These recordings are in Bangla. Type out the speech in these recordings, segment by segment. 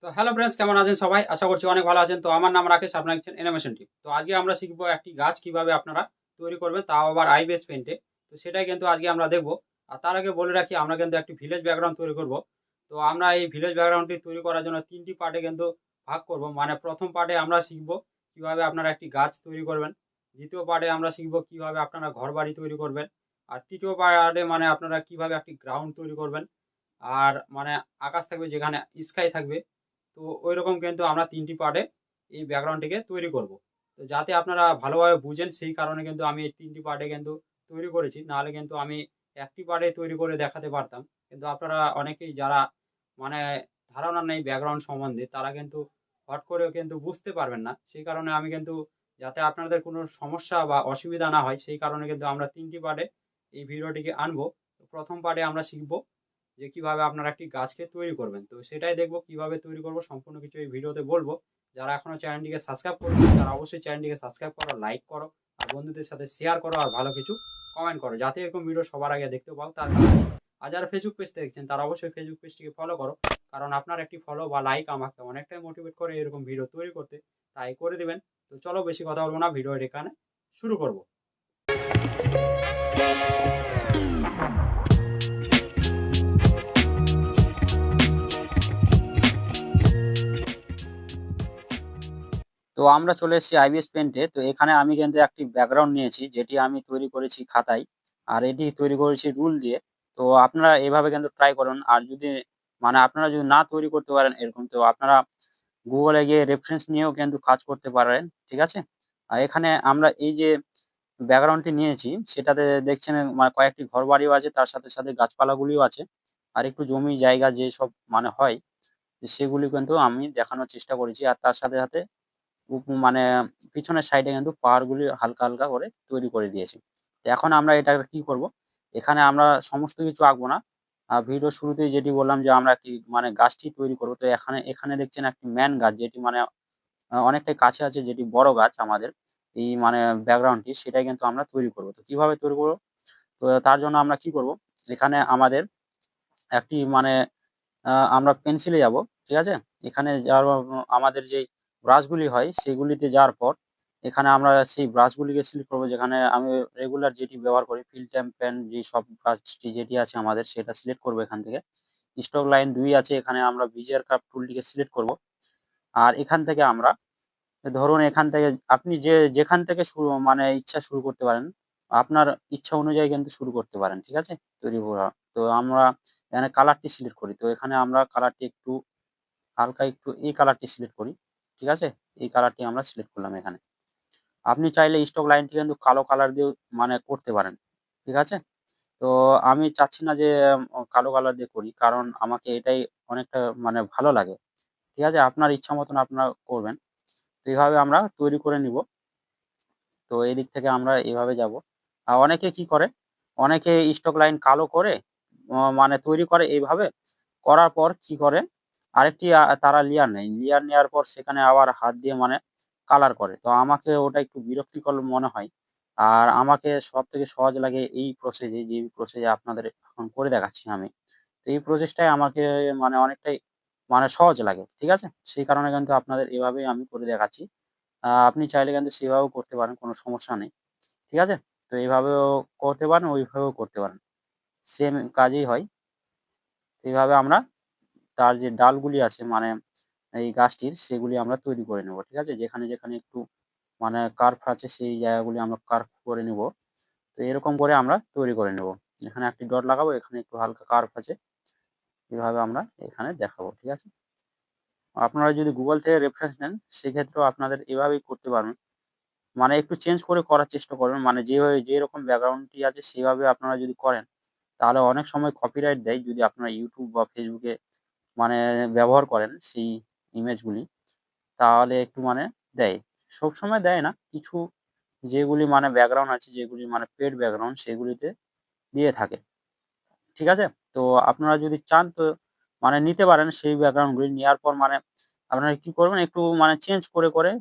তো হ্যালো ফ্রেন্ডস, কেমন আছেন সবাই? আশা করছি অনেক ভালো আছেন। তো আমার নাম রাকেশ, আপনারা দেখছেন অ্যানিমেশন টিম। তো আজকে আমরা শিখবো একটি গাছ কিভাবে আপনারা তৈরি করবেন, তাও আবার আইবিএস পেইন্টে। তো সেটাই কিন্তু আজকে আমরা দেখব। আর তার আগে বলে রাখি, আমরা কিন্তু একটি ভিলেজ ব্যাকগ্রাউন্ড তৈরি করব। তো আমরা এই ভিলেজ ব্যাকগ্রাউন্ডটি তৈরি করার জন্য ৩ টি পার্টে কিন্তু ভাগ করব। মানে ১ম পার্টে আমরা শিখব কিভাবে আপনারা একটি গাছ তৈরি করবেন। ২য় পার্টে আমরা শিখব কিভাবে আপনারা ঘরবাড়ি তৈরি করবেন। আর ৩য় পার্টে মানে আপনারা কিভাবে একটি গ্রাউন্ড তৈরি করবেন। আর মানে আকাশ থাকবে, যেখানে স্কাই থাকবে। তো ঐরকম কিন্তু আমরা ৩ টি পার্টে এই ব্যাকগ্রাউন্ডটিকে তৈরি করব। তো যাতে আপনারা ভালোভাবে বুঝেন, সেই কারণে কিন্তু আমি এই ৩ টি পার্টে কিন্তু তৈরি করেছি। নাহলে কিন্তু আমি একটি পার্টে তৈরি করে দেখাতে পারতাম। কিন্তু আপনারা অনেকেই যারা মানে ধারণা নেই ব্যাকগ্রাউন্ড সম্বন্ধে, তারা কিন্তু হট করেও কিন্তু বুঝতে পারবেন না। সেই কারণে আমি কিন্তু, যাতে আপনাদের কোনো সমস্যা বা অসুবিধা না হয়, সেই কারণে কিন্তু আমরা ৩ টি পার্টে এই ভিডিওটিকে আনবো। তো ১ম পার্টে আমরা শিখব যে কিভাবে আপনারা একটি গাছকে তৈরি করবেন। তো সেটাই দেখব কিভাবে তৈরি করব, সম্পূর্ণ কিছু এই ভিডিওতে বলবো। যারা এখনো চ্যানেলটিকে সাবস্ক্রাইব করেনি, তারা অবশ্যই চ্যানেলটিকে সাবস্ক্রাইব করো, লাইক করো, আর বন্ধুদের সাথে শেয়ার করো, আর ভালো কিছু কমেন্ট করো, যাতে এরকম ভিডিও সবার আগে দেখতে পাও, তার কারণে। আর যারা ফেসবুক পেজ দেখছেন, তারা অবশ্যই ফেসবুক পেজটিকে ফলো করো, কারণ আপনার একটি ফলো বা লাইক আমাকে অনেকটাই মোটিভেট করে এরকম ভিডিও তৈরি করতে। তাই করে দিবেন। তো চলো, বেশি কথা বলবো না, ভিডিও এখানে শুরু করব। তো আমরা চলে এসেছি আইবিএস পেন্টে। তো এখানে আমি কিন্তু একটি ব্যাকগ্রাউন্ড নিয়েছি, যেটি আমি তৈরি করেছি খাতায়। আর এটি তৈরি করেছি রুল দিয়ে। তো আপনারা এভাবে কিন্তু ট্রাই করুন। আর যদি মানে আপনারা যদি না তৈরি করতে পারেন এরকম, তো আপনারা গুগলে গিয়ে রেফারেন্স নিয়েও কিন্তু কাজ করতে পারেন। ঠিক আছে? আর এখানে আমরা এই যে ব্যাকগ্রাউন্ডটি নিয়েছি, সেটাতে দেখছেন মানে কয়েকটি ঘরবাড়িও আছে, তার সাথে সাথে গাছপালাগুলিও আছে। আর একটু জমি জায়গা যেসব মানে হয়, সেগুলি কিন্তু আমি দেখানোর চেষ্টা করেছি। আর তার সাথে সাথে মানে পিছনের সাইডে কিন্তু পাহাড়গুলি হালকা, হালকা করে তৈরি করে দিয়েছি। তো এখন আমরা এটা কি করব? এখানে আমরা সমস্ত কিছু আঁকবো না। ভিডিওর শুরুতেই যেটি বললাম যে আমরা একটি মানে গাছটি তৈরি করব। তো এখানে দেখছেন একটি ম্যান গাছ, যেটি মানে অনেকটাই কাছে আছে, যেটি বড় গাছ আমাদের। এই মানে ব্যাকগ্রাউন্ডটি সেটাই কিন্তু আমরা তৈরি করব। তো কিভাবে তৈরি করব? তো তার জন্য আমরা কি করব? এখানে আমাদের একটি মানে আমরা পেন্সিলে যাব। ঠিক আছে? এখানে যাওয়ার আমাদের যেই ব্রাশগুলি হয়, সেগুলিতে যাওয়ার পর এখানে আমরা সেই ব্রাশগুলিকে সিলেক্ট করব। যেখানে আমি রেগুলার যেটি ব্যবহার করি, ফিল্টাম পেন যেসব ব্রাশটি যেটি আছে আমাদের, সেটা সিলেক্ট করব এখান থেকে। স্ট্রোক লাইন ২ আছে, এখানে আমরা বিজিআর কার্ভ টুলটিকে সিলেক্ট করব। আর এখান থেকে আমরা ধরুন, এখান থেকে আপনি যেখান থেকে শুরু মানে ইচ্ছা শুরু করতে পারেন। আপনার ইচ্ছা অনুযায়ী কিন্তু শুরু করতে পারেন। ঠিক আছে? তৈরি করা। তো আমরা এখানে কালারটি সিলেক্ট করি। তো এখানে আমরা কালারটি একটু হালকা একটু এই কালারটি সিলেক্ট করি। ঠিক আছে? এই কালারটি আমরা সিলেক্ট করলাম এখানে। আপনি চাইলে স্ট্রোক লাইনটি কিন্তু কালো কালার দিয়েও মানে করতে পারেন। ঠিক আছে? তো আমি চাচ্ছি না যে কালো কালার দিয়ে করি। কারণ আমাকে এটাই অনেকটা মানে ভালো লাগে। ঠিক আছে? আপনার ইচ্ছা মতন আপনারা করবেন। তো এভাবে আমরা তৈরি করে নিব। তো এদিক থেকে আমরা এভাবে যাব। অনেকে কি করে? অনেকে স্টক লাইন কালো করে মানে তৈরি করে এইভাবে। করার পর কি করে? আরেকটি তারা লেয়ার নেয়। লেয়ার নেয়ার পর সেখানে আবার হাত দিয়ে মানে কালার করে। তো আমাকে ওটা একটু বিরক্তিকর মনে হয়। আর আমাকে সবথেকে সহজ লাগে এই প্রসেসে, যে প্রসেসে আপনাদের এখন করে দেখাচ্ছি আমি। তো এই প্রসেসটাই আমাকে মানে অনেকটাই মানে সহজ লাগে। ঠিক আছে? সেই কারণে কিন্তু আপনাদের এভাবেই আমি করে দেখাচ্ছি। আপনি চাইলে কিন্তু সেভাবেও করতে পারেন, কোনো সমস্যা নেই। ঠিক আছে? তো এভাবেও করতে পারেন, ওইভাবেও করতে পারেন। সেম কাজই হয়। তো এভাবে আমরা তার যে ডালগুলি আছে মানে এই গাছটির, সেগুলি আমরা তৈরি করে নেব। ঠিক আছে? যেখানে, যেখানে একটু মানে কার্ভ আছে, সেই জায়গাগুলি আমরা কার্ভ করে নিব। তো এরকম করে আমরা তৈরি করে নেব। এখানে একটি ডট লাগাবো, এখানে একটু হালকা কার্ভ আছে। এভাবে আমরা এখানে দেখাবো। ঠিক আছে? আপনারা যদি Google থেকে রেফারেন্স নেন, সেক্ষেত্রেও আপনাদের এভাবেই করতে পারবেন। মানে একটু চেঞ্জ করে করার চেষ্টা করবেন। মানে যেভাবে যেরকম ব্যাকগ্রাউন্ডটি আছে সেভাবে আপনারা যদি করেন, তাহলে অনেক সময় কপিরাইট দেয়, যদি আপনারা YouTube বা Facebook এ মানে ব্যবহার করেন সেই ইমেজগুলি, তাহলে একটু মানে দেয়। সবসময় দেয় না। কিছু যেগুলি মানে ব্যাকগ্রাউন্ড আছে, যেগুলি মানে পেইড ব্যাকগ্রাউন্ড, সেগুলিতে দিয়ে থাকে। ঠিক আছে? তো আপনারা যদি চান, তো মানে নিতে পারেন সেই ব্যাকগ্রাউন্ডগুলি। নেয়ার পর মানে আপনারা কি করবেন, একটু মানে চেঞ্জ করে, করে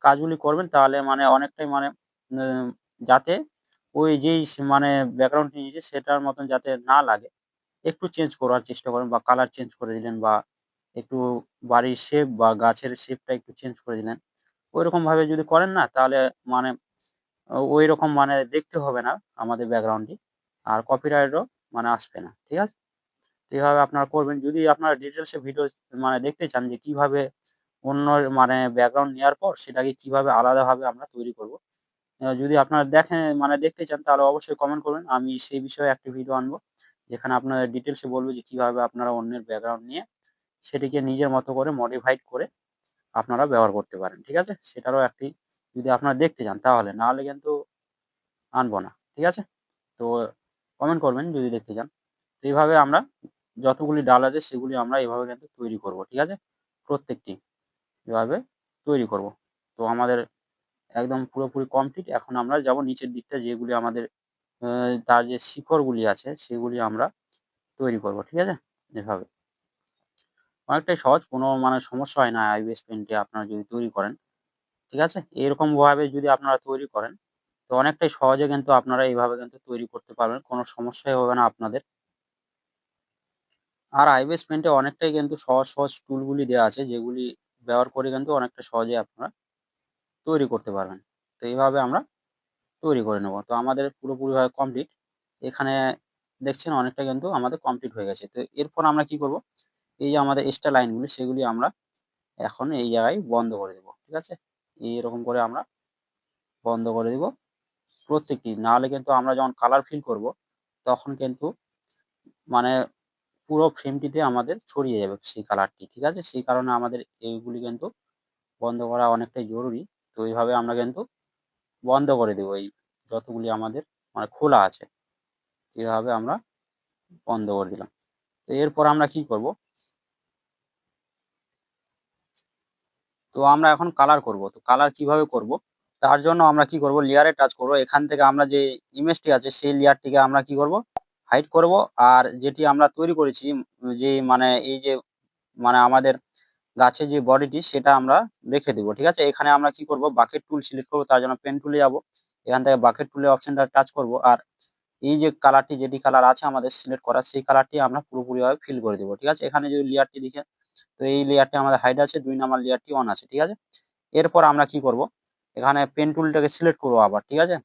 কাজগুলি করবেন। তাহলে মানে অনেকটাই মানে যাতে ওই যেই মানে ব্যাকগ্রাউন্ডটি নিয়েছে সেটার মতন যাতে না লাগে, একটু চেঞ্জ করার চেষ্টা করেন, বা কালার চেঞ্জ করে দিলেন, বা একটু বাড়ির শেপ বা গাছের শেপটা একটু চেঞ্জ করে দিলেন। ঐরকমভাবে যদি করেন না তাহলে মানে ঐরকম মানে দেখতে হবে না আমাদের ব্যাকগ্রাউন্ডটি। আর কপিরাইটও মানে আসবে না। ঠিক আছে? তো এভাবে আপনারা করবেন। যদি আপনারা ডিটেইলস এ ভিডিও মানে দেখতে চান যে কিভাবে অন্য মানে ব্যাকগ্রাউন্ড নেয়ার পর সেটাকে কিভাবে আলাদাভাবে আমরা তৈরি করব। যদি আপনারা দেখেন মানে দেখতে চান তাহলে অবশ্যই কমেন্ট করবেন। আমি সেই বিষয়ে একটি ভিডিও আনবো। যেখানে আপনাদের ডিটেইলস এ বলব যে কিভাবে আপনারা অন্যের ব্যাকগ্রাউন্ড নিয়ে সেটিকে নিজের মতো করে মডিফাইড করে আপনারা ব্যবহার করতে পারেন। ঠিক আছে? সেটারও একটি যদি আপনারা দেখতে চান তাহলে, না হলে কিন্তু আনবো না। ঠিক আছে? তো কমেন্ট করবেন যদি দেখতে চান। তো এইভাবে আমরা যতগুলি ডাল আছে সেগুলি আমরা এভাবে কিন্তু তৈরি করব। ঠিক আছে? প্রত্যেকটি এভাবে তৈরি করব। তো আমাদের একদম পুরোপুরি কমপ্লিট। এখন আমরা যাব নিচের দিকটা যেগুলি আমাদের আ তার যে শিকড়গুলি আছে সেগুলি আমরা তৈরি করব। ঠিক আছে? এভাবে। অনেকটাই সহজ। কোনো মানে সমস্যা হয় না আইবিএস পেইন্টে আপনারা যদি তৈরি করেন। ঠিক আছে? এরকমভাবে যদি আপনারা তৈরি করেন তো অনেকটাই সহজে কিন্তু আপনারা এইভাবে কিন্তু তৈরি করতে পারবেন। কোনো সমস্যাই হবে না আপনাদের। আর আইবিএস পেইন্টে অনেকটাই কিন্তু সহজ, সহজ টুলগুলি দেয়া আছে যেগুলি ব্যবহার করে কিন্তু অনেকটা সহজেই আপনারা তৈরি করতে পারবেন। তো এইভাবে আমরা তৈরি করে নেব। তো আমাদের পুরোপুরিভাবে কমপ্লিট। এখানে দেখছেন অনেকটা কিন্তু আমাদের কমপ্লিট হয়ে গেছে। তো এরপর আমরা কি করব? এই যে আমাদের এক্সট্রা লাইনগুলি সেগুলি আমরা এখন এই জায়গায় বন্ধ করে দেব। ঠিক আছে? এরকম করে আমরা বন্ধ করে দিব প্রত্যেকটি। না হলে কিন্তু আমরা যখন কালার ফিল করব তখন কিন্তু মানে পুরো ফ্রেমটিতে আমাদের ছড়িয়ে যাবে সেই কালারটি। ঠিক আছে? সেই কারণে আমাদের এইগুলি কিন্তু বন্ধ করা অনেকটাই জরুরি। তো এইভাবে আমরা কিন্তু বন্ধ করে দেব এই যতগুলি আমাদের মানে খোলা আছে। এভাবে আমরা বন্ধ করে দিলাম। তো এরপর আমরা কি করব? তো আমরা এখন কালার করব। তো কালার কিভাবে করব? তার জন্য আমরা কি করব? লেয়ারে টাচ করব। এখান থেকে আমরা যে ইমেজটি আছে সেই লেয়ারটিকে আমরা কি করব? হাইড করব। আর যেটি আমরা তৈরি করেছি যে মানে এই যে মানে আমাদের গাছের যে বডিটি সেটা আমরা রেখে দিব। ঠিক আছে? এখানে আমরা কি করব? বাকেট টুল সিলেক্ট করব। তার জন্য পেন টুলে যাব। এখান থেকে বাকেট টুলের অপশনটা টাচ করব। আর এই যে কালারটি যেটি কালার আছে আমাদের সিলেক্ট করা সেই কালারটি আমরা পুরোপুরিভাবে ফিল করে দিব। ঠিক আছে? এখানে যদি লেয়ারটি দেখেন তো এই লেয়ারটি আমাদের হাইড আছে, ২ নাম্বার লেয়ারটি অন আছে। ঠিক আছে? এরপর আমরা কি করব? এখানে পেন টুলটাকে সিলেক্ট করব আবার। ঠিক আছে?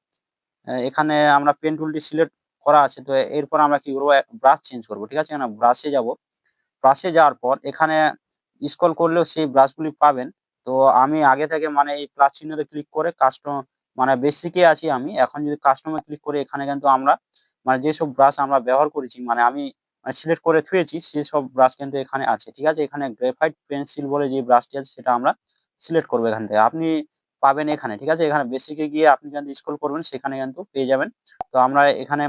এখানে আমরা পেন টুলটি সিলেক্ট করা আছে। তো এরপর আমরা কি করব? ব্রাশ চেঞ্জ করব। ঠিক আছে? এখানে ব্রাশে যাব। ব্রাশে যাওয়ার পর এখানে স্ক্রল করলেও সেই ব্রাশগুলি পাবেন। তো আমি আগে থেকে মানে এই প্লাস চিহ্নতে ক্লিক করে মানে বেসিকে আছি আমি। এখন যদি কাস্টমে ক্লিক করি এখানে কিন্তু আমরা মানে যেসব ব্রাশ আমরা ব্যবহার করেছি মানে আমি মানে সিলেক্ট করে থুয়েছি সেসব ব্রাশ কিন্তু এখানে আছে। ঠিক আছে? এখানে গ্রাফাইট পেন্সিল বলে যে ব্রাশটি আছে সেটা আমরা সিলেক্ট করব এখান থেকে। আপনি পাবেন এখানে। ঠিক আছে? এখানে বেসিকে গিয়ে আপনি কিন্তু স্ক্রল করবেন সেখানে কিন্তু পেয়ে যাবেন। তো আমরা এখানে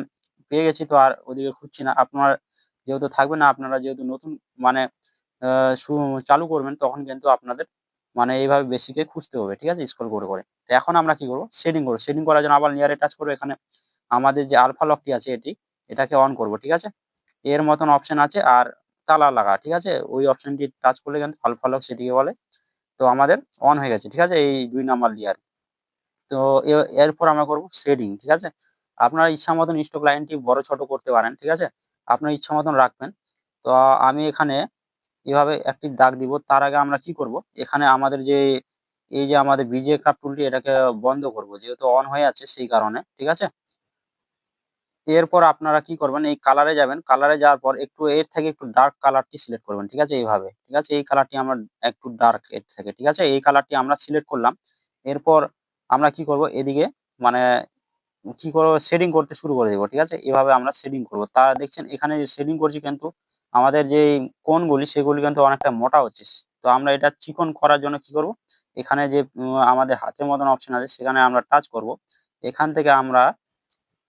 পেয়ে গেছি তো আর ওদিকে খুঁজছি না। আপনার যেহেতু থাকবে না, আপনারা যেহেতু নতুন মানে আ সু চালু করবেন তখন কিন্তু আপনাদের মানে এইভাবে বেসিকে খুঁজতে হবে। ঠিক আছে? স্ক্রল করে, করে। তো এখন আমরা কি করব? শেডিং করব। শেডিং করার জন্য আবার লেয়ারে টাচ করব। এখানে আমাদের যে আলফা লকটি আছে এটাকে অন করব। ঠিক আছে? এর মতন অপশন আছে আর কালার লাগা। ঠিক আছে? ওই অপশনটি টাচ করলে কিন্তু আলফা লক সেটিকে বলে। তো আমাদের অন হয়ে গেছে। ঠিক আছে? এই ২ নাম্বার লেয়ার। তো এরপর আমরা করব শেডিং। ঠিক আছে? আপনার ইচ্ছা মতন স্ট্রোক লাইনটি বড় ছোট করতে পারেন। ঠিক আছে? আপনার ইচ্ছা মতন রাখবেন। তো আমি এখানে এভাবে একটি দাগ দিব। তার আগে আমরা কি করব? এখানে আমাদের যে এই যে আমাদের বিজিএ ক্রাফট টুলটি এটাকে বন্ধ করব। যেহেতু অন হয়ে আছে সেই কারণে। ঠিক আছে? এরপর আপনারা কি করবেন? এই কালারে যাবেন। কালারে যাওয়ার পর একটু এর থেকে একটু ডার্ক কালারটি সিলেক্ট করবেন। ঠিক আছে? এইভাবে। ঠিক আছে? এই কালারটি আমরা একটু ডার্ক এর থেকে। ঠিক আছে? এই কালারটি আমরা সিলেক্ট করলাম। এরপর আমরা কি করব? এদিকে মানে কি করব? শেডিং করতে শুরু করে দিব। ঠিক আছে? এভাবে আমরা শেডিং করব। দেখছেন এখানে যে শেডিং করছি কিন্তু আমাদের যেই কোণগুলি সেগুলি কিন্তু অনেকটা মোটা হচ্ছে। তো আমরা এটা চিকন করার জন্য কি করব? এখানে যে আমাদের হাতের মতন অপশন আছে সেখানে আমরা টাচ করব। এখান থেকে আমরা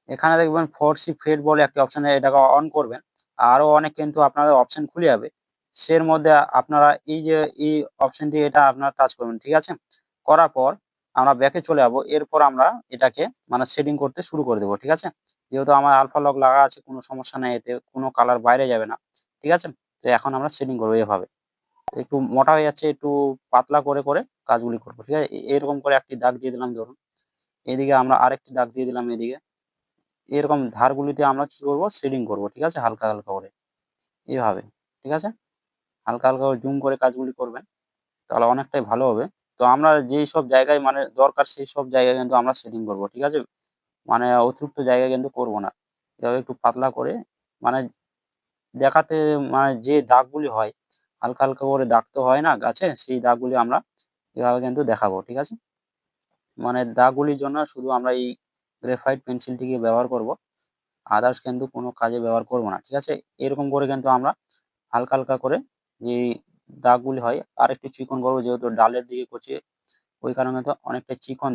এখানে দেখবেন ফোর্সি ফেড বলে একটা অপশন এটাকে অন করবেন। আরো অনেক কিন্তু আপনাদের অপশন খুলে যাবে। সের মধ্যে আপনারা এই যে এই অপশনটি এটা আপনারা টাচ করবেন। ঠিক আছে? করার পর আমরা ব্যাকে চলে যাবো। এরপর আমরা এটাকে মানে সেটিং করতে শুরু করে দেব। ঠিক আছে? যেহেতু আমার আলফা লক লাগা আছে কোনো সমস্যা নাই এতে। কোনো কালার বাইরে যাবে না। ঠিক আছে? তো এখন আমরা সেটিং করব এভাবে। তো একটু মোটা হয়ে যাচ্ছে একটু পাতলা করে, করে কাজগুলি করব। ঠিক আছে? এরকম করে একটি দাগ দিয়ে দিলাম ধরুন। এদিকে আমরা আরেকটি দাগ দিয়ে দিলাম এদিকে। এরকম ধারগুলিতে আমরা কি করব? শেডিং করব। ঠিক আছে? হালকা, হালকা করে। এভাবে। ঠিক আছে? হালকা, হালকা জুম করে কাজগুলি করবেন। তাহলে অনেকটাই ভালো হবে। তো আমরা যেই সব জায়গায় মানে দরকার সেই সব জায়গায় কিন্তু আমরা শেডিং করব। ঠিক আছে? মানে অতিরিক্ত জায়গায় কিন্তু করব না। এভাবে একটু পাতলা করে মানে দেখাতে মানে যে দাগগুলি হয়, হালকা, হালকা করে দাগ তো হয় না গাছে? সেই দাগগুলি আমরা এভাবে কিন্তু দেখাবো। ঠিক আছে? মানে দাগগুলির জন্য শুধু আমরা এই গ্রাফাইট পেন্সিলটিকে ব্যবহার করব। আদার্স কিন্তু কোনো কাজে ব্যবহার করব না। ঠিক আছে? এরকম করে কিন্তু আমরা হালকা, হালকা করে যেই দাগগুলি হয় আরেকটু চিকন করব যেহেতু ডালের দিকে করছি ওই কারণে তো অনেকটা চিকন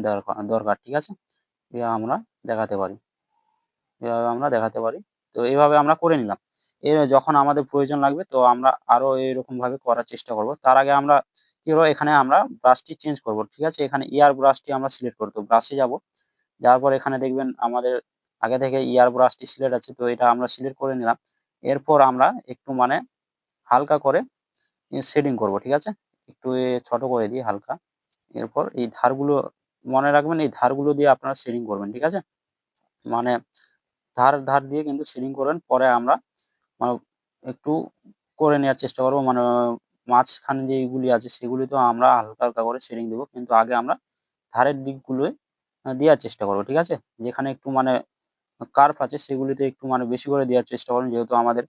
দরকার। ঠিক আছে? আমরা দেখাতে পারি। এভাবে আমরা দেখাতে পারি। তো এভাবে আমরা করে নিলাম। যখন আমাদের প্রয়োজন লাগবে তো আমরা আরো এরকমভাবে করার চেষ্টা করব। তার আগে আমরা কি করব এখানে আমরা ব্রাশটি চেঞ্জ করব। ঠিক আছে? এখানে ইয়ার ব্রাশটি আমরা সিলেক্ট করব। তো ব্রাশে যাব। যাওয়ার পর এখানে দেখবেন আমাদের আগে থেকে ইয়ার ব্রাশটি সিলেক্ট আছে। তো এটা আমরা সিলেক্ট করে নিলাম। এরপর আমরা একটু মানে হালকা করে শেডিং করব। ঠিক আছে? একটু ছোট করে দিই হালকা। এরপর এই ধারগুলো মনে রাখবেন এই ধারগুলো দিয়ে আপনারা শেডিং করবেন। ঠিক আছে? মানে ধার দিয়ে কিন্তু শেডিং করবেন। পরে আমরা আ একটু করে নেয়ার চেষ্টা করব। মানে মাঝখানে যেইগুলি আছে সেগুলিতেও আমরা হালকা, হালকা করে শেডিং দেব। কিন্তু আগে আমরা ধারের দিকগুলোয় দেয়ার চেষ্টা করব। ঠিক আছে? যেখানে একটু মানে কার্ভ আছে সেগুলিতে একটু মানে বেশি করে দেওয়ার চেষ্টা করুন। যেহেতু আমাদের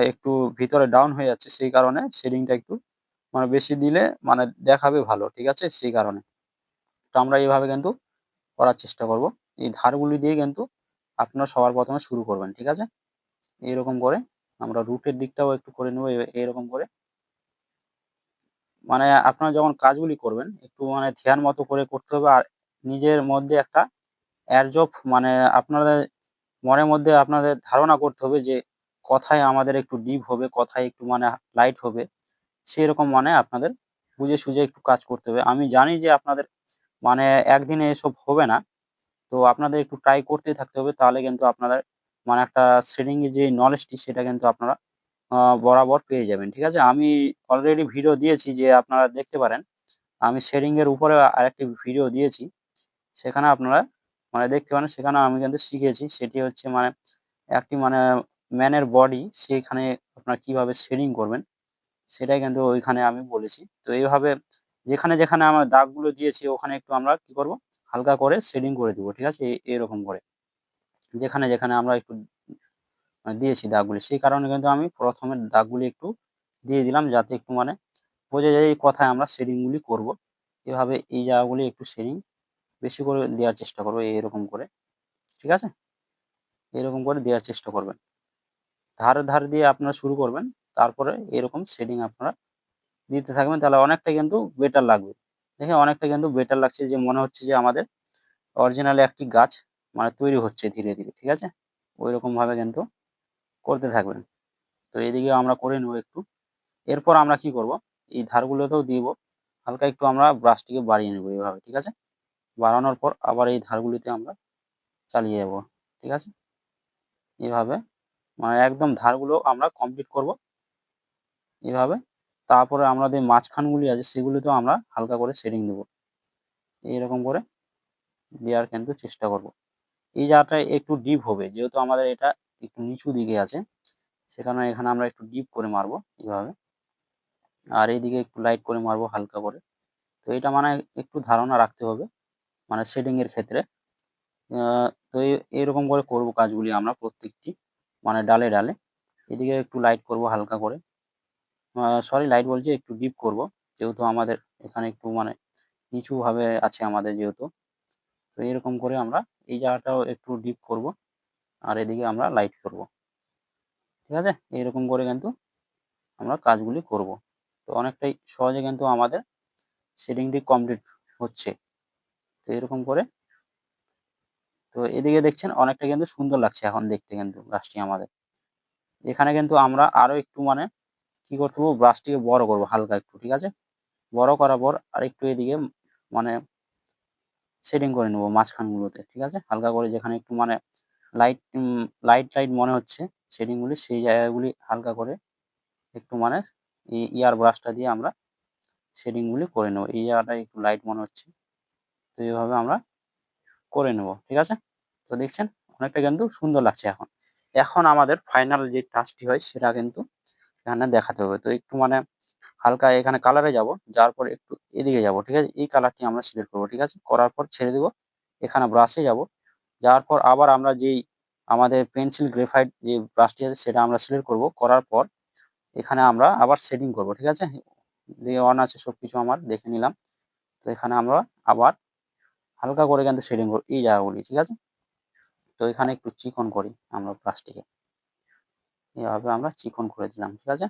একটু ভিতরে ডাউন হয়ে যাচ্ছে সেই কারণে শেডিংটা একটু মানে বেশি দিলে মানে দেখাবে ভালো। ঠিক আছে? সেই কারণে। তো আমরা এইভাবে কিন্তু করার চেষ্টা করব। এই ধারগুলি দিয়ে কিন্তু আপনারা সবার ১ম এ শুরু করবেন। ঠিক আছে? এরকম করে আমরা রুটের দিকটাও একটু করে নেব এরকম করে। মানে আপনারা যখন কাজগুলি করবেন একটু মানে ধ্যান মতো করে করতে হবে। আর নিজের মধ্যে একটা অ্যারজব মানে আপনাদের মনের মধ্যে আপনাদের ধারণা করতে হবে যে কোথায় আমাদের একটু ডিপ হবে, কোথায় একটু মানে লাইট হবে। সেরকম মানে আপনাদের বুঝে সুঝে একটু কাজ করতে হবে। আমি জানি যে আপনাদের মানে একদিনে এসব হবে না। তো আপনাদের একটু ট্রাই করতেই থাকতে হবে। তাহলে কিন্তু আপনাদের মানে একটা শেডিং এর যে নলেজটি সেটা কিন্তু আপনারা আ বরাবর পেয়ে যাবেন। ঠিক আছে? আমি অলরেডি ভিডিও দিয়েছি যে আপনারা দেখতে পারেন। আমি শেডিং এর উপরে আরেকটি ভিডিও দিয়েছি। সেখানে আপনারা মানে দেখতে পারেন সেখানে আমি কিন্তু শিখিয়েছি। সেটি হচ্ছে মানে একটি মানে ম্যানের বডি সেখানে আপনারা কিভাবে শেডিং করবেন সেটাই কিন্তু ওইখানে আমি বলেছি। তো এইভাবে যেখানে, যেখানে আমার দাগগুলো দিয়েছি ওখানে একটু আমরা কি করব? হালকা করে শেডিং করে দিব। ঠিক আছে? এরকম করে। যেখানে, যেখানে আমরা একটু দিয়েছি দাগগুলি সেই কারণে কিন্তু আমি ১ম এ দাগগুলি একটু দিয়ে দিলাম যাতে একটু মানে বোঝা যায় এই কথায় আমরা শেডিং গুলি করব। এভাবে এই জায়গাগুলি একটু শেডিং বেশি করে দেওয়ার চেষ্টা করব এরকম করে। ঠিক আছে? এরকম করে দেওয়ার চেষ্টা করবেন। ধার দিয়ে আপনারা শুরু করবেন। তারপরে এরকম শেডিং আপনারা দিতে থাকবেন তাহলে অনেকটা কিন্তু বেটার লাগবে। দেখে অনেকটা কিন্তু বেটার লাগছে যে মনে হচ্ছে যে আমাদের অরিজিনালি একটি গাছ মানে তৈরি হচ্ছে ধীরে, ধীরে। ঠিক আছে? ঐরকমভাবে কিন্তু করতে থাকবেন। তো এদিকে আমরা করে নেব একটু। এরপর আমরা কি করব? এই ধারগুলোতেও দিব। হালকা একটু আমরা ব্রাশটিকে বাড়িয়ে নেব এভাবে। ঠিক আছে? বাড়ানোর পর আবার এই ধারগুলিতে আমরা চালিয়ে যাব। ঠিক আছে? এভাবে মানে একদম ধারগুলো আমরা কমপ্লিট করব এভাবে। তারপরে আমাদের মাঝখানগুলি আছে সেগুলিতেও আমরা হালকা করে শেডিং দেব। এইরকম করে দেওয়ার কিন্তু চেষ্টা করব। এই জায়গাটা একটু ডিপ হবে। যেহেতু আমাদের এটা একটু নিচু দিকে আছে, সেখানে এখানে আমরা একটু ডিপ করে মারবো এভাবে। আর এইদিকে একটু লাইট করে মারবো হালকা করে। তো এটা মানে একটু ধারণা রাখতে হবে মানে শেডিং এর ক্ষেত্রে। আ তো এরকম করে করব কাজগুলি আমরা প্রত্যেকটি মানে ডালে, ডালে। এদিকে একটু লাইট করব হালকা করে। সরি লাইট বলছি একটু ডিপ করব। যেহেতু আমাদের এখানে একটু মানে নিচুভাবে আছে আমাদের যেহেতু। তো এরকম করে আমরা এই জায়গাটাও একটু ডিপ করব। আর এদিকে আমরা লাইট করব। ঠিক আছে? এরকম করে কিন্তু আমরা কাজগুলি করব। তো অনেকটাই সহজে কিন্তু আমাদের শেডিংটি কমপ্লিট হচ্ছে। তো এরকম করে তো এদিকে দেখছেন অনেকটা কিন্তু সুন্দর লাগছে এখন দেখতে কিন্তু গাছটি আমাদের। এখানে কিন্তু আমরা আরো একটু মানে কি করতে হবে ব্রাশটিকে বড় করব হালকা একটু। ঠিক আছে? বড় করার পর আরেকটু এদিকে মানে শেডিং করে নেব মাঝখানগুলোতে। ঠিক আছে? হালকা করে যেখানে একটু মানে লাইট মনে হচ্ছে শেডিং গুলি সেই জায়গাগুলি হালকা করে একটু মানে ইয়ার ব্রাশটা দিয়ে আমরা শেডিং গুলি করে নেব। এই জায়গাটায় একটু লাইট মনে হচ্ছে। তো এভাবে আমরা করে নেব। ঠিক আছে? তো দেখছেন অনেকটা কিন্তু সুন্দর লাগছে এখন। এখন আমাদের ফাইনাল যে টাচটি হয় সেটা কিন্তু এখানে দেখাতে হবে। তো একটু মানে হালকা এখানে কালারে যাব, যাওয়ার পর একটু এদিকে যাব, ঠিক আছে? এই কালারটি আমরা সিলেক্ট করব, ঠিক আছে? করার পর ছেড়ে দিব। এখানে ব্রাশে যাব, যাওয়ার পর আবার আমরা যেই আমাদের পেন্সিল গ্রাফাইট যে ব্রাশটি আছে সেটা আমরা সিলেক্ট করব। করার পর এখানে আমরা আবার শেডিং করব, ঠিক আছে? দিয়ে অন আছে সবকিছু আমার দেখে নিলাম। তো এখানে আমরা আবার হালকা করে কিন্তু শেডিং করব এই জায়গাগুলি, ঠিক আছে? তো এখানে একটু চিকন করি আমরা ব্রাশটিকে। এভাবে আমরা চিকন করে দিলাম, ঠিক আছে?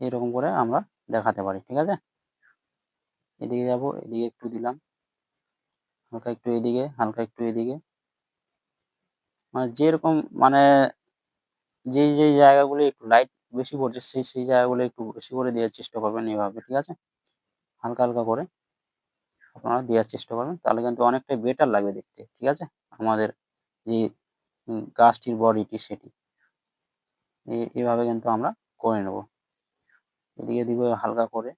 এরকম করে আমরা দেখাতে পারি, ঠিক আছে? এদিকে যাব, এদিকে একটু দিলাম, হালকা একটু এদিকে, হালকা একটু এদিকে। মানে যেরকম মানে যেই জায়গাগুলো একটু লাইট বেশি পড়ছে সেই জায়গাগুলো একটু বেশি করে দেওয়ার চেষ্টা করবেন এভাবে, ঠিক আছে? হালকা, হালকা করে আপনারা দেওয়ার চেষ্টা করবেন। তাহলে কিন্তু অনেকটাই বেটার লাগবে দেখতে, ঠিক আছে? আমাদের যে গাছটির বডিটি সেটি। এভাবে কিন্তু আমরা করে নেব। এদিকে দিব হালকা করে,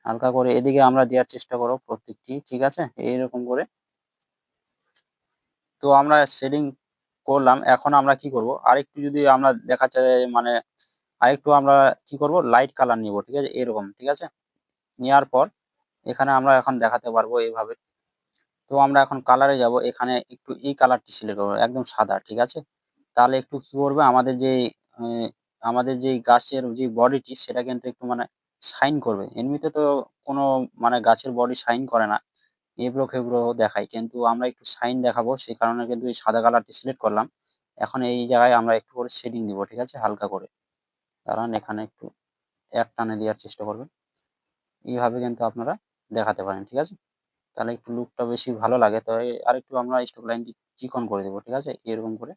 হালকা করে এদিকে আমরা দেওয়ার চেষ্টা করব প্রত্যেকটি, ঠিক আছে? এইরকম করে। তো আমরা শেডিং করলাম। এখন আমরা কি করব? আরেকটু যদি আমরা দেখাচ্ছে মানে আরেকটু আমরা কি করব? লাইট কালার নিব, ঠিক আছে? এরকম, ঠিক আছে? নেওয়ার পর এখানে আমরা এখন দেখাতে পারবো এইভাবে। তো আমরা এখন কালারে যাব। এখানে একটু এই কালারটি সিলেক্ট করব, একদম সাদা, ঠিক আছে? তাহলে একটু কি করবে আমাদের যে এ আমাদের যেই গাছের যে বডিটি সেটা কিন্তু একটু মানে শাইন করবে। এমনিতে তো কোনো মানে গাছের বডি শাইন করে না। এবড়ো-খেবড়ো দেখায়। কিন্তু আমরা একটু শাইন দেখাবো সে কারণে কিন্তু এই সাদা কালারটি সিলেক্ট করলাম। এখন এই জায়গায় আমরা একটু করে শেডিং দিব, ঠিক আছে? হালকা করে। দাঁড়ান এখানে একটু এক টানে দেওয়ার চেষ্টা করবেন। এইভাবে কিন্তু আপনারা দেখাতে পারেন, ঠিক আছে? তাহলে একটু লুকটা বেশি ভালো লাগে। তো আরেকটু আমরা স্ট্রোক লাইনটি চিকন করে দেব, ঠিক আছে? এরকম করে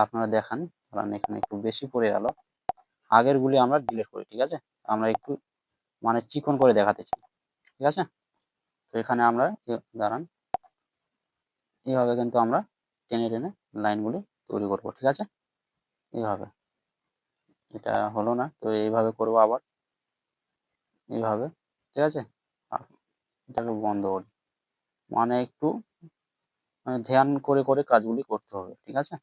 আপনারা দেখান। কারণ এখানে একটু বেশি পড়ে গেল। আগেরগুলি আমরা ডিলিট করি, ঠিক আছে? আমরা একটু মানে চিকন করে দেখাতে চাই, ঠিক আছে? তো এখানে আমরা দাঁড়ান, এভাবে কিন্তু আমরা টেনে, টেনে লাইনগুলি তৈরি করব, ঠিক আছে? এভাবে। এটা হলো না। তো এইভাবে করব আবার, এভাবে, ঠিক আছে? আ এটাকে বন্ধ করি। মানে একটু ধ্যান করে, করে কাজগুলি করতে হবে, ঠিক আছে?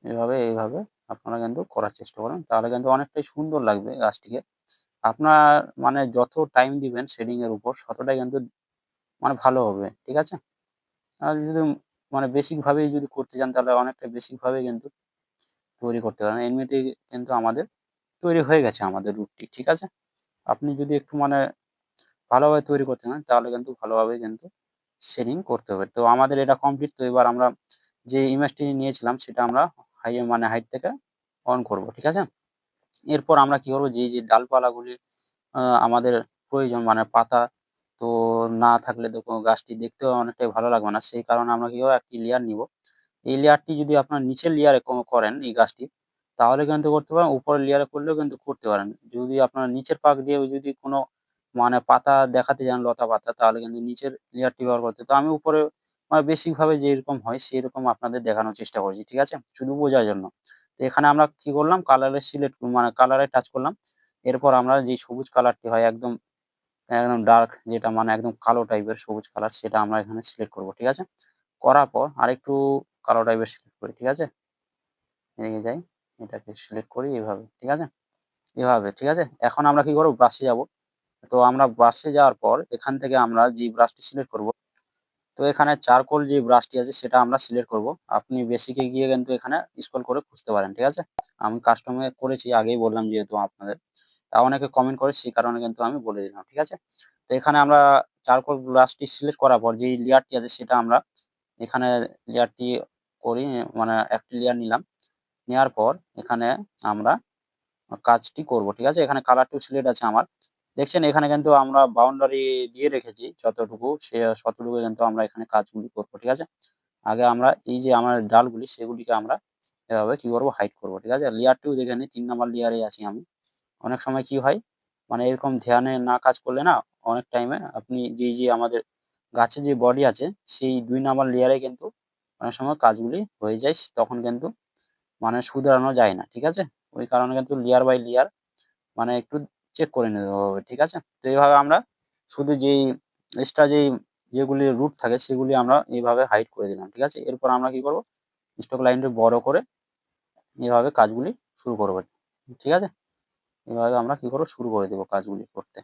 এইভাবে আপনারা কিন্তু করার চেষ্টা করুন। তাহলে কিন্তু অনেকটাই সুন্দর লাগবে গাছটিকে। আপনার মানে যত টাইম দিবেন শেডিং এর উপর ততটাই কিন্তু মানে ভালো হবে, ঠিক আছে? আর যদি মানে বেসিক ভাবেই যদি করতে চান তাহলে অনেকটা বেসিক ভাবে কিন্তু তৈরি করতে পারেন। এমনিতেই কিন্তু আমাদের তৈরি হয়ে গেছে আমাদের রুটটি, ঠিক আছে? আপনি যদি একটু মানে ভালোভাবে তৈরি করতে চান তাহলে কিন্তু ভালোভাবে কিন্তু শেডিং করতে হবে। তো আমাদের এটা কমপ্লিট। তো এবার আমরা যে ইমেজটি নিয়েছিলাম সেটা আমরা মানে হাইট থেকে অন করব, ঠিক আছে? এরপর আমরা কি করব যে ডালপালাগুলি আমাদের প্রয়োজন মানে পাতা তো না থাকলে তো গাছটি দেখতেও অনেকটাই ভালো লাগবে না। সেই কারণে আমরা কি করব একটি লেয়ার নিব। এই লেয়ারটি যদি আপনার নিচের লেয়ারে করেন এই গাছটি, তাহলে কিন্তু করতে পারেন। উপরের লেয়ারে করলেও কিন্তু করতে পারেন। যদি আপনার নিচের পাক দিয়ে যদি কোনো মানে পাতা দেখাতে যান লতা পাতা তাহলে কিন্তু নিচের লেয়ারটি ব্যবহার করতে তো আমি উপরে মানে বেসিক ভাবে যেরকম হয় সেরকম আপনাদের দেখানোর চেষ্টা করেছি। ঠিক আছে? শুধু বোঝার জন্য। তো এখানে আমরা কি করলাম কালারের সিলেক্ট মানে কালারে টাচ করলাম। এরপর আমরা যে সবুজ কালারটি হয় একদম একদম ডার্ক যেটা মানে একদম কালো টাইপের সবুজ কালার সেটা আমরা এখানে সিলেক্ট করব। ঠিক আছে? করার পর আরেকটু কালো টাইপের সিলেক্ট করি। ঠিক আছে? এদিকে যাই। এটাকে সিলেক্ট করি এভাবে। ঠিক আছে? এভাবে। ঠিক আছে? এখন আমরা কি করব ব্রাশে যাব। তো আমরা ব্রাশে যাওয়ার পর এখান থেকে আমরা যে ব্রাশটি সিলেক্ট করব তো এখানে চারকোল যে ব্রাশটি আছে সেটা আমরা সিলেক্ট করব। আপনি বেসিক এ গিয়ে কিন্তু এখানে স্ক্রল করে খুঁজতে পারেন। ঠিক আছে? আমি কাস্টম এ করেছি আগেই বললাম যেহেতু আপনাদের। তা অনেকে কমেন্ট করে সেই কারণে কিন্তু আমি বলে দিলাম। ঠিক আছে? তো এখানে আমরা চারকোল ব্রাশটি সিলেক্ট করার পর যেই লেয়ারটি আছে সেটা আমরা এখানে লেয়ারটি করি মানে একটি লেয়ার নিলাম। নেওয়ার পর এখানে আমরা কাজটি করব। ঠিক আছে? এখানে কালার টু সিলেক্ট আছে আমার। দেখছেন এখানে কিন্তু আমরা বাউন্ডারি দিয়ে রেখেছি যতটুকু ততটুকু কিন্তু আমরা এখানে কাজগুলি করব। ঠিক আছে? আগে আমরা এই যে আমার ডালগুলি সেগুলিকে আমরা এভাবে কি করব হাইড করব। ঠিক আছে? লেয়ার 2 দেখে নিই ৩ নাম্বার লেয়ারে আছি আমি। অনেক সময় কি হয় মানে এরকম ধ্যানে না কাজ করলে না অনেক টাইমে আপনি যে আমাদের গাছের যে বডি আছে সেই ২ নাম্বার লেয়ারে কিন্তু অনেক সময় কাজগুলি হয়ে যায়। তখন কিন্তু মানে শুধরানো যায় না। ঠিক আছে? ওই কারণে কিন্তু লেয়ার বাই লেয়ার মানে একটু চেক করে নিতে হবে। ঠিক আছে? তো এভাবে আমরা শুধু যেই এক্সট্রা যেগুলি রুট থাকে সেগুলি আমরা এভাবে হাইড করে দিলাম। ঠিক আছে? এরপর আমরা কি করব স্ট্রোক লাইনটি বড় করে এভাবে কাজগুলি শুরু করব। ঠিক আছে? এভাবে আমরা কি করব শুরু করে দেব কাজগুলি করতে।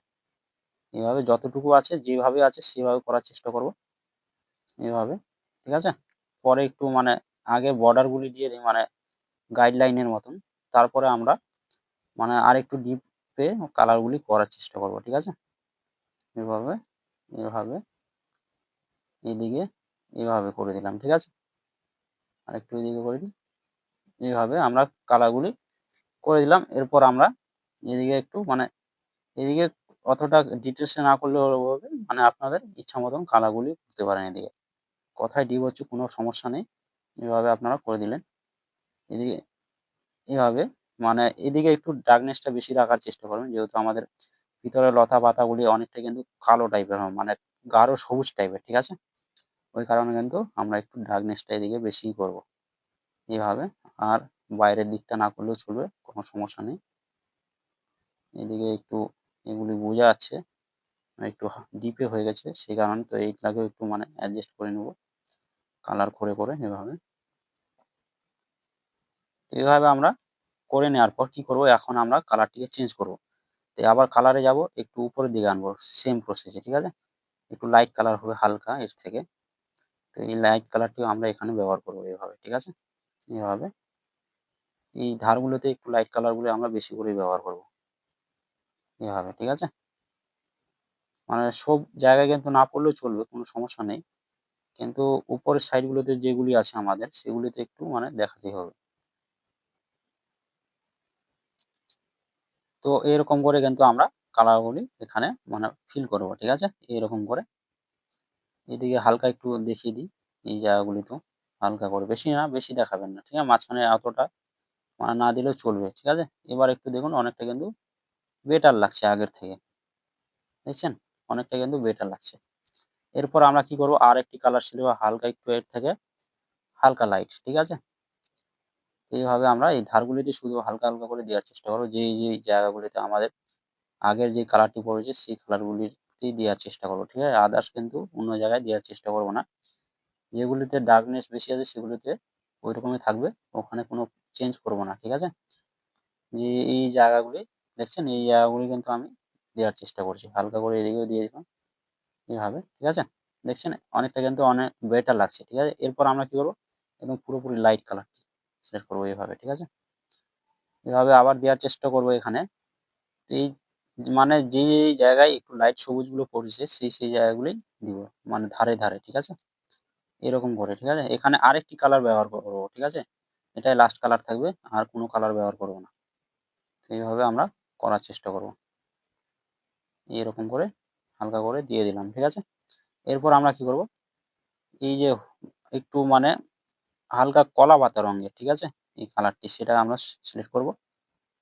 এভাবে যতটুকু আছে যেভাবে আছে সেভাবে করার চেষ্টা করব। এভাবে, ঠিক আছে? পরে একটু মানে আগে বর্ডার গুলি দিয়ে দিই মানে গাইডলাইনের মতন। তারপরে আমরা মানে আরেকটু ডিপে কালার গুলি করার চেষ্টা করব, ঠিক আছে? এভাবে, এভাবে, এদিকে এভাবে করে দিলাম, ঠিক আছে? আরেকটু এদিকে করে দিই। এভাবে আমরা কালার গুলি করে দিলাম। এরপর আমরা এদিকে একটু মানে এদিকে অতটা ডিটেইলস এ না করলেও হবে। মানে আপনাদের ইচ্ছা মতন কালার গুলি করতে পারেন এদিকে। কথায় ডিপ হচ্ছে কোনো সমস্যা নেই। এভাবে আপনারা করে দিলেন। এদিকে এভাবে মানে এদিকে একটু ডার্কনেস টা বেশি রাখার চেষ্টা করবেন। যেহেতু আমাদের ভিতরে লতা পাতাগুলি অনেকটা কিন্তু কালো টাইপের হয় মানে গাঢ় সবুজ টাইপের, ঠিক আছে? ওই কারণে কিন্তু আমরা একটু ডার্কনেস টা এদিকে বেশিই করব। এভাবে আর বাইরের দিকটা না করলেও চলবে, কোনো সমস্যা নেই। এদিকে একটু এগুলি বোঝা যাচ্ছে একটু ডিপে হয়ে গেছে সেই কারণে তো এইগুলাকেও একটু মানে অ্যাডজাস্ট করে নেব কালার করে এভাবে। তো এভাবে আমরা করে নেওয়ার পর কি করব এখন আমরা কালারটিকে চেঞ্জ করব। তো আবার কালারে যাব একটু উপরের দিকে আনবো সেম প্রসেস এ, ঠিক আছে? একটু লাইট কালার হবে হালকা এর থেকে। তো এই লাইট কালারটিও আমরা এখানে ব্যবহার করব এভাবে, ঠিক আছে? এভাবে এই ধারগুলোতে একটু লাইট কালার গুলো আমরা বেশি করে ব্যবহার করব। এভাবে, ঠিক আছে? মানে সব জায়গায় কিন্তু না পড়লেও চলবে, কোনো সমস্যা নেই। কিন্তু উপরের সাইড গুলোতে যেগুলি আছে আমাদের সেগুলিতে একটু মানে দেখাতেই হবে। তো এরকম করে কিন্তু আমরা কালার গুলি এখানে মানে ফিল করব, ঠিক আছে? এরকম করে এদিকে হালকা একটু দেখিয়ে দিই এই জায়গাগুলিতেও হালকা করে, বেশি না, বেশি দেখাবেন না, ঠিক আছে? মাঝখানে অতটা মানে না দিলেও চলবে, ঠিক আছে? এবার একটু দেখুন অনেকটা কিন্তু বেটার লাগছে আগের থেকে, দেখছেন? অনেকটা কিন্তু বেটার লাগছে। এরপর আমরা কি করব আরেকটি কালার ছিল হালকা একটু এর থেকে হালকা লাইট, ঠিক আছে? এইভাবে আমরা এই ধারগুলিতে শুধু হালকা, হালকা করে দেওয়ার চেষ্টা করব। যেই জায়গাগুলিতে আমাদের আগের যে কালারটি পড়েছে সেই কালারগুলিতেই দেওয়ার চেষ্টা করব, ঠিক আছে? আদার্স কিন্তু অন্য জায়গায় দেওয়ার চেষ্টা করব না। যেগুলিতে ডার্কনেস বেশি আছে সেগুলিতে ঐরকমই থাকবে। ওখানে কোনো চেঞ্জ করব না, ঠিক আছে? যে এই জায়গাগুলি দেখছেন এই জায়গাগুলি কিন্তু আমি দেওয়ার চেষ্টা করছি। হালকা করে এদিকেও দিয়ে দিলাম এভাবে, ঠিক আছে? দেখছেন অনেকটা কিন্তু অনেক বেটার লাগছে, ঠিক আছে? এরপর আমরা কি করব একদম পুরোপুরি লাইট কালারটি সিলেক্ট করব এভাবে, ঠিক আছে? এভাবে আবার দেওয়ার চেষ্টা করব এখানে। এই মানে যেই জায়গায় একটু লাইট সবুজগুলো পড়েছে সেই জায়গাগুলোই দিব। মানে ধারে, ঠিক আছে? এরকম করে, ঠিক আছে? এখানে আরেকটি কালার ব্যবহার করব, ঠিক আছে? এটাই লাস্ট কালার থাকবে। আর কোনো কালার ব্যবহার করব না। তো এইভাবে আমরা করার চেষ্টা করব। এরকম করে হালকা করে দিয়ে দিলাম, ঠিক আছে? এরপর আমরা কি করব এই যে একটু মানে হালকা কলা পাতা রঙের, ঠিক আছে? এই কালারটি সেটা আমরা সিলেক্ট করব।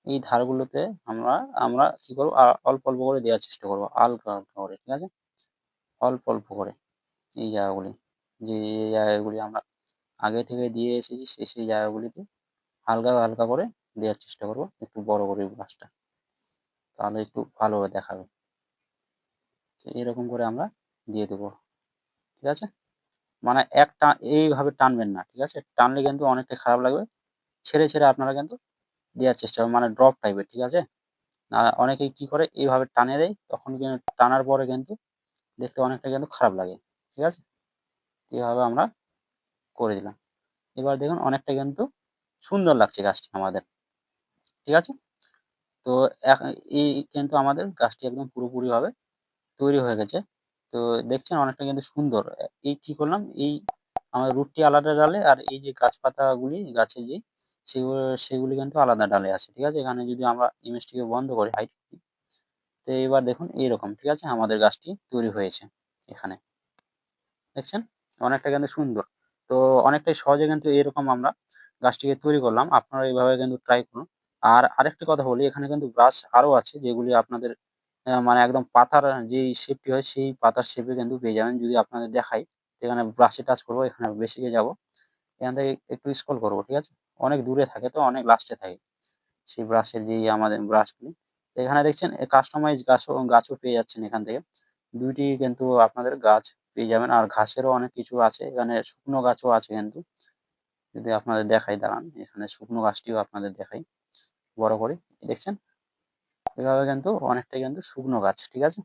এই ধারগুলোতে আমরা আমরা কি করব অল্প, অল্প করে দেওয়ার চেষ্টা করব। হালকা, হালকা করে, ঠিক আছে? অল্প, অল্প করে এই জায়গাগুলি। যে জায়গাগুলি আমরা আগে থেকে দিয়ে এসেছি সেই জায়গাগুলিতে হালকা, হালকা করে দেওয়ার চেষ্টা করব। একটু বড় করে ব্রাশটা। তাহলে একটু ভালোভাবে দেখাবে। তো এরকম করে আমরা দিয়ে দেব। ঠিক আছে? মানে এইভাবে টানবেন না। ঠিক আছে? টানলে কিন্তু অনেকটা খারাপ লাগবে। ছেড়ে আপনারা কিন্তু দেওয়ার চেষ্টা করবেন। মানে ড্রপ টাইপের। ঠিক আছে? অনেকেই কি করে এইভাবে টানে দেয়। তখন টানার পরে কিন্তু দেখতে অনেকটা কিন্তু খারাপ লাগে। ঠিক আছে? এভাবে আমরা করে দিলাম। এবার দেখুন অনেকটা কিন্তু সুন্দর লাগছে গাছটি আমাদের। ঠিক আছে? তো এখ এই কিন্তু আমাদের গাছটি একদম পুরোপুরিভাবে তৈরি হয়ে গেছে। তো দেখছেন অনেকটা কিন্তু সুন্দর। এই কি করলাম, এই আমার রুটটি আলাদা ডালে আর এই যে গাছপাতাগুলি গাছের যে সেগুলি কিন্তু আলাদা ডালে আছে। ঠিক আছে? এখানে যদি আমরা ইমেজটিকে বন্ধ করি, হাইড করি, তো এবার দেখুন এইরকম, ঠিক আছে? আমাদের গাছটি তৈরি হয়েছে এখানে। দেখছেন? অনেকটা কিন্তু সুন্দর। তো অনেকটাই সহজে কিন্তু এরকম আমরা গাছটিকে তৈরি করলাম। আপনারা এভাবে কিন্তু ট্রাই করুন। আর আরেকটি কথা বলি, এখানে কিন্তু ব্রাশ আরো আছে যেগুলি আপনাদের মানে একদম পাতার যেই শেপটি হয় সেই পাতার শেপে কিন্তু পেয়ে যাবেন। যদি আপনাদের দেখাই, এখানে ব্রাশে টাচ করব, এখানে বেসিকে যাব। এখান থেকে একটু স্ক্রল করব, ঠিক আছে? অনেক দূরে থাকে তো অনেক লাস্টে থাকে। সেই ব্রাশের যেই আমাদের ব্রাশগুলি। এখানে দেখছেন কাস্টমাইজ গাছও পেয়ে যাচ্ছেন এখান থেকে। ২ টি কিন্তু আপনাদের গাছ পেয়ে যাবেন। আর ঘাসেরও অনেক কিছু আছে। এখানে শুকনো গাছও আছে কিন্তু। যদি আপনাদের দেখাই দাঁড়ান, এখানে শুকনো গাছটিও আপনাদের দেখাই বড় করে। দেখছেন? এভাবে কিন্তু অনেকটাই কিন্তু শুকনো গাছ, ঠিক আছে?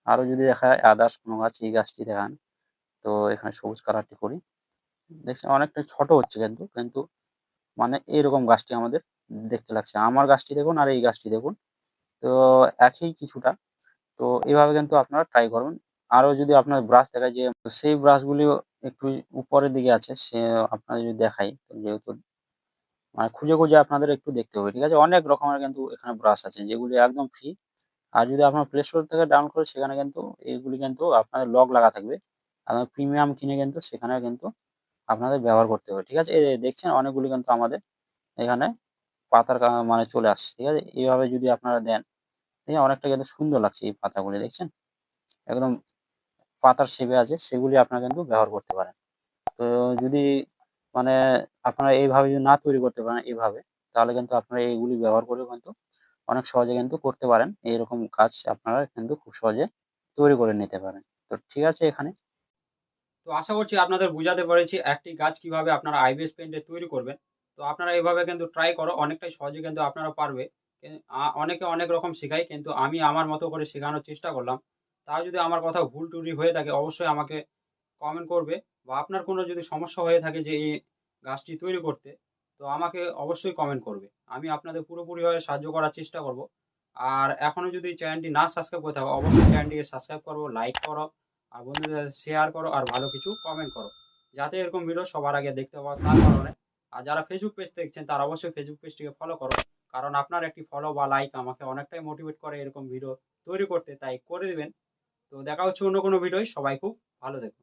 আরো যদি দেখায় আদার্স কোনো গাছ, এই গাছটি দেখান। তো এখানে সবুজ কালারটি করি। দেখছেন অনেকটা ছোট হচ্ছে কিন্তু মানে এরকম গাছটি আমাদের দেখতে লাগছে। আমার গাছটি দেখুন আর এই গাছটি দেখুন। তো একই কিছুটা। তো এভাবে কিন্তু আপনারা ট্রাই করবেন। আরো যদি আপনার ব্রাশ দেখায় যে সেই ব্রাশগুলিও একটু উপরের দিকে আছে সে আপনাদের যদি দেখাই যেহেতু মানে খুঁজে আপনাদের একটু দেখতে হবে। ঠিক আছে? অনেক রকমের কিন্তু এখানে ব্রাশ আছে যেগুলি একদম ফ্রি। আর যদি আপনার প্লে স্টোর থেকে ডাউনলোড করে সেখানে কিন্তু এগুলি কিন্তু আপনাদের লক লাগা থাকবে। আপনার প্রিমিয়াম কিনে কিন্তু সেখানে কিন্তু আপনাদের ব্যবহার করতে হবে। ঠিক আছে? এই যে দেখছেন অনেকগুলি কিন্তু আমাদের এখানে পাতার মানে চলে আসছে। ঠিক আছে? এভাবে যদি আপনারা দেন, ঠিক আছে? অনেকটা কিন্তু সুন্দর লাগছে এই পাতাগুলি দেখছেন? একদম পাতার শেপে আছে সেগুলি আপনারা কিন্তু ব্যবহার করতে পারেন। তো যদি মানে আপনারা এইভাবে যদি না তৈরি করতে পারেন এভাবে, তাহলে কিন্তু আপনারা এইগুলি ব্যবহার করেও কিন্তু অনেক সহজে কিন্তু করতে পারেন। এইরকম কাজ আপনারা কিন্তু খুব সহজে তৈরি করে নিতে পারেন। তো ঠিক আছে এখানে। তো আশা করছি আপনাদের বুঝাতে পেরেছি একটি গাছ কিভাবে আপনারা আইবিএস পেইন্টে তৈরি করবেন। তো আপনারা এভাবে কিন্তু ট্রাই করো অনেকটাই সহজে কিন্তু আপনারা পারবে। অনেকে অনেক রকম শেখায় কিন্তু আমি আমার মতো করে শেখানোর চেষ্টা করলাম। তাও যদি আমার কোথাও ভুল ত্রুটি হয়ে থাকে অবশ্যই আমাকে কমেন্ট করবে বা আপনার কোনো যদি সমস্যা হয়ে থাকে যে এই গাছটি তৈরি করতে, তো আমাকে অবশ্যই কমেন্ট করবে। আমি আপনাদের পুরোপুরিভাবে সাহায্য করার চেষ্টা করব। আর এখনো যদি চ্যানেলটি না সাবস্ক্রাইব করে থাকো অবশ্যই চ্যানেলটিকে সাবস্ক্রাইব করো, লাইক করো আর বন্ধুদের সাথে শেয়ার করো আর ভালো কিছু কমেন্ট করো। যাতে এরকম ভিডিও সবার আগে দেখতে পাও তার কারণে। আর যারা ফেসবুক পেজ দেখছেন তারা অবশ্যই ফেসবুক পেজটিকে ফলো করো। কারণ আপনার একটি ফলো বা লাইক আমাকে অনেকটাই মোটিভেট করে এরকম ভিডিও তৈরি করতে, তাই করে দিবেন। তো দেখা হচ্ছে অন্য কোনো ভিডিওয়। সবাই খুব ভালো থেকো।